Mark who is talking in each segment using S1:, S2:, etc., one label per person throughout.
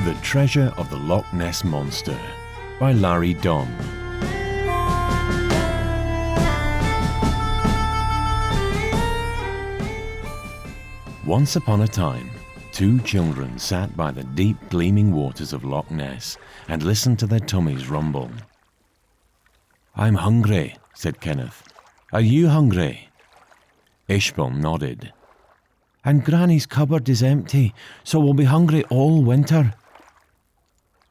S1: The Treasure of the Loch Ness Monster by Larry Donn. Once upon a time, two children sat by the deep gleaming waters of Loch Ness and listened to their tummies rumble. "I'm hungry," said Kenneth. "Are you hungry?" Ishbel nodded. "And Granny's cupboard is empty, so we'll be hungry all winter."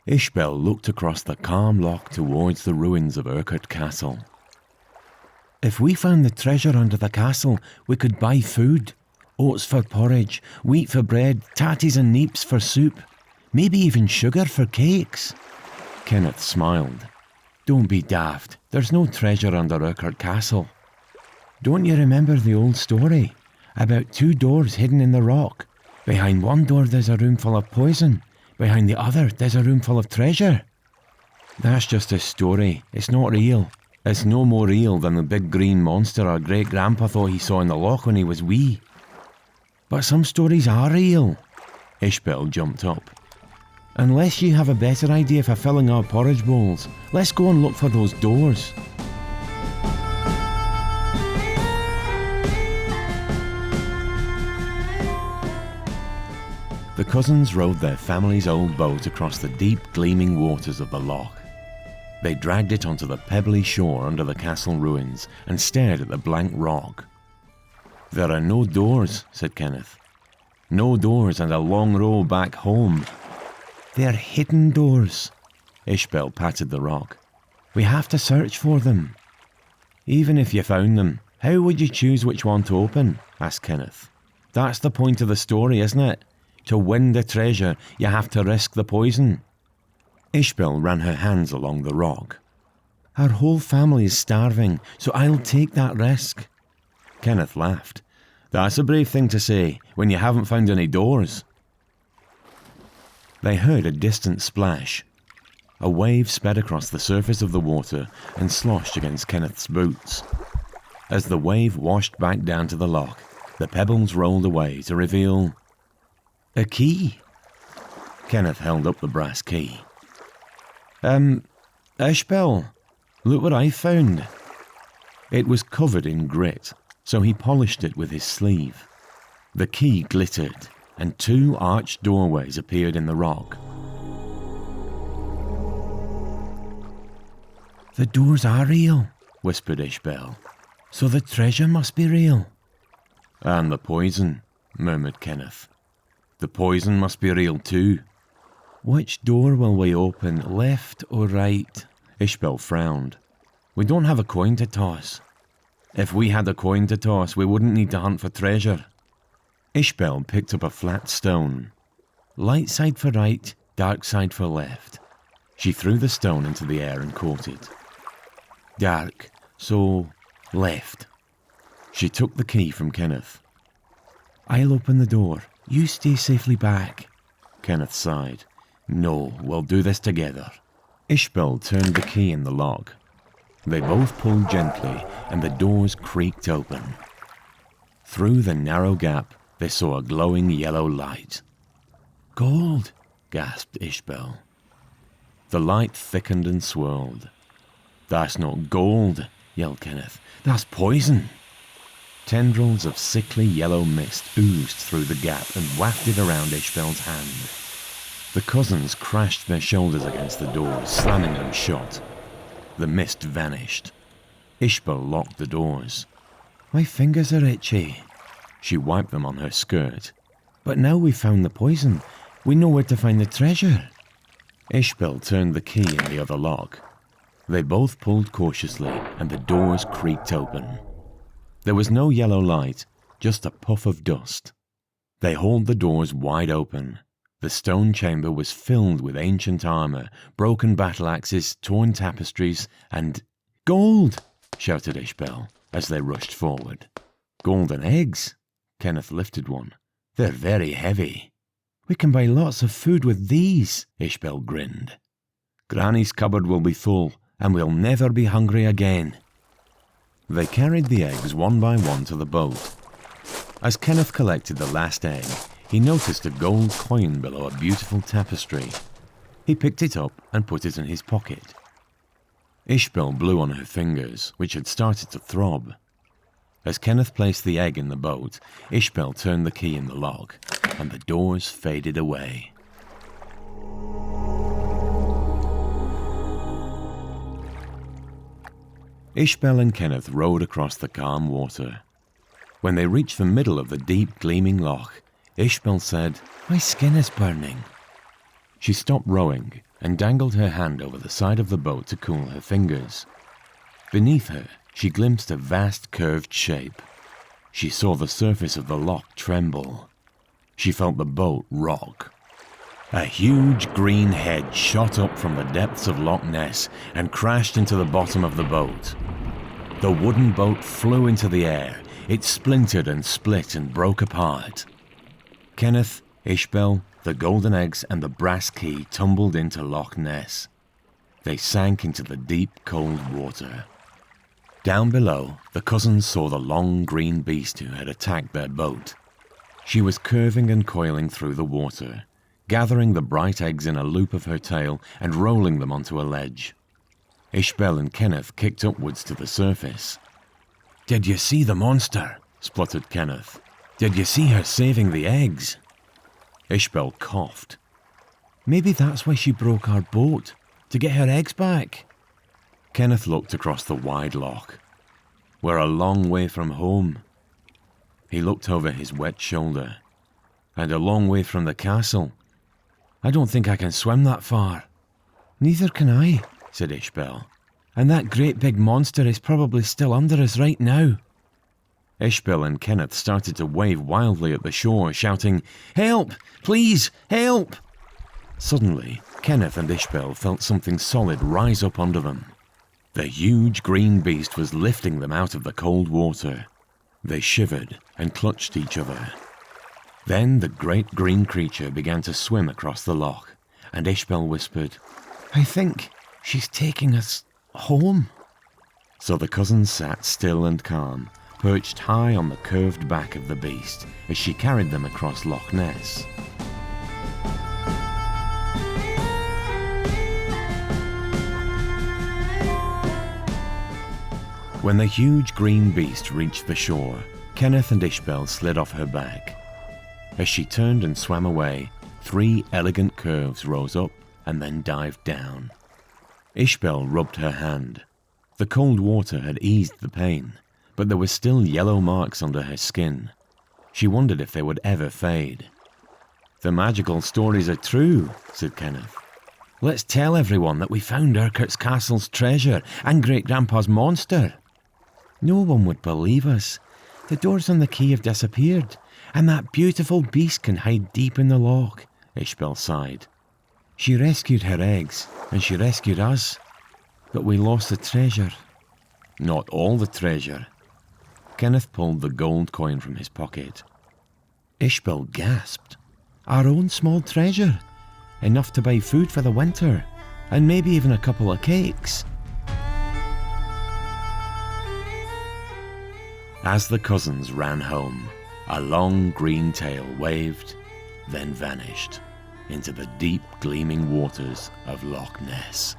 S1: Ishbel looked across the calm loch towards the ruins of Urquhart Castle. "If we found the treasure under the castle, we could buy food. Oats for porridge, wheat for bread, tatties and neeps for soup, maybe even sugar for cakes." Kenneth smiled. "Don't be daft. There's no treasure under Urquhart Castle. Don't you remember the old story about two doors hidden in the rock? Behind one door there's a room full of poison. Behind the other there's a room full of treasure." "That's just a story. It's not real. It's no more real than the big green monster our great-grandpa thought he saw in the loch when he was wee." "But some stories are real." Ishbel jumped up. "Unless you have a better idea for filling our porridge bowls, let's go and look for those doors." The cousins rowed their family's old boat across the deep, gleaming waters of the loch. They dragged it onto the pebbly shore under the castle ruins and stared at the blank rock. "There are no doors," said Kenneth. "No doors and a long row back home." "They're hidden doors." Ishbel patted the rock. "We have to search for them." "Even if you found them, how would you choose which one to open?" asked Kenneth. "That's the point of the story, isn't it? To win the treasure, you have to risk the poison." Ishbel ran her hands along the rock. "Our whole family is starving, so I'll take that risk." Kenneth laughed. "That's a brave thing to say when you haven't found any doors." They heard a distant splash. A wave sped across the surface of the water and sloshed against Kenneth's boots. As the wave washed back down to the loch, the pebbles rolled away to reveal a key. Kenneth held up the brass key. Ishbel, look what I found." It was covered in grit, so he polished it with his sleeve. The key glittered, and two arched doorways appeared in the rock. "The doors are real," whispered Ishbel. "So the treasure must be real." "And the poison," murmured Kenneth. "The poison must be real too." "Which door will we open, left or right?" Ishbel frowned. "We don't have a coin to toss." "If we had a coin to toss, we wouldn't need to hunt for treasure." Ishbel picked up a flat stone. "Light side for right, dark side for left." She threw the stone into the air and caught it. "Dark, so left." She took the key from Kenneth. "I'll open the door. You stay safely back." Kenneth sighed. "No, we'll do this together." Ishbel turned the key in the lock. They both pulled gently, and the doors creaked open. Through the narrow gap, they saw a glowing yellow light. "Gold!" gasped Ishbel. The light thickened and swirled. "That's not gold," yelled Kenneth. "That's poison." Tendrils of sickly yellow mist oozed through the gap and wafted around Ishbel's hand. The cousins crashed their shoulders against the doors, slamming them shut. The mist vanished. Ishbel locked the doors. "My fingers are itchy." She wiped them on her skirt. "But now we've found the poison, we know where to find the treasure." Ishbel turned the key in the other lock. They both pulled cautiously, and the doors creaked open. There was no yellow light, just a puff of dust. They hauled the doors wide open. The stone chamber was filled with ancient armor, broken battle axes, torn tapestries, and "Gold!" shouted Ishbel as they rushed forward. "Golden eggs?" Kenneth lifted one. "They're very heavy." "We can buy lots of food with these," Ishbel grinned. "Granny's cupboard will be full, and we'll never be hungry again." They carried the eggs one by one to the boat. As Kenneth collected the last egg, he noticed a gold coin below a beautiful tapestry. He picked it up and put it in his pocket. Ishbel blew on her fingers, which had started to throb. As Kenneth placed the egg in the boat, Ishbel turned the key in the lock, and the doors faded away. Ishbel and Kenneth rowed across the calm water. When they reached the middle of the deep, gleaming loch, Ishbel said, "My skin is burning." She stopped rowing and dangled her hand over the side of the boat to cool her fingers. Beneath her, she glimpsed a vast curved shape. She saw the surface of the loch tremble. She felt the boat rock. A huge green head shot up from the depths of Loch Ness and crashed into the bottom of the boat. The wooden boat flew into the air. It splintered and split and broke apart. Kenneth, Ishbel, the golden eggs and the brass key tumbled into Loch Ness. They sank into the deep, cold water. Down below, the cousins saw the long green beast who had attacked their boat. She was curving and coiling through the water, gathering the bright eggs in a loop of her tail and rolling them onto a ledge. Ishbel and Kenneth kicked upwards to the surface. "Did you see the monster?" spluttered Kenneth. "Did you see her saving the eggs?" Ishbel coughed. "Maybe that's why she broke our boat, to get her eggs back." Kenneth looked across the wide loch. "We're a long way from home." He looked over his wet shoulder. "And a long way from the castle. I don't think I can swim that far." "Neither can I," said Ishbel. "And that great big monster is probably still under us right now." Ishbel and Kenneth started to wave wildly at the shore, shouting, "Help! Please, help!" Suddenly, Kenneth and Ishbel felt something solid rise up under them. The huge green beast was lifting them out of the cold water. They shivered and clutched each other. Then the great green creature began to swim across the loch, and Ishbel whispered, "I think she's taking us home." So the cousins sat still and calm, perched high on the curved back of the beast as she carried them across Loch Ness. When the huge green beast reached the shore, Kenneth and Ishbel slid off her back. As she turned and swam away, 3 elegant curves rose up and then dived down. Ishbel rubbed her hand. The cold water had eased the pain, but there were still yellow marks under her skin. She wondered if they would ever fade. "The magical stories are true," said Kenneth. "Let's tell everyone that we found Urquhart's castle's treasure and Great-Grandpa's monster." "No one would believe us. The doors on the quay have disappeared, and that beautiful beast can hide deep in the loch," Ishbel sighed. "She rescued her eggs, and she rescued us. But we lost the treasure." "Not all the treasure." Kenneth pulled the gold coin from his pocket. Ishbel gasped. "Our own small treasure. Enough to buy food for the winter, and maybe even a couple of cakes." As the cousins ran home, a long green tail waved, then vanished into the deep gleaming waters of Loch Ness.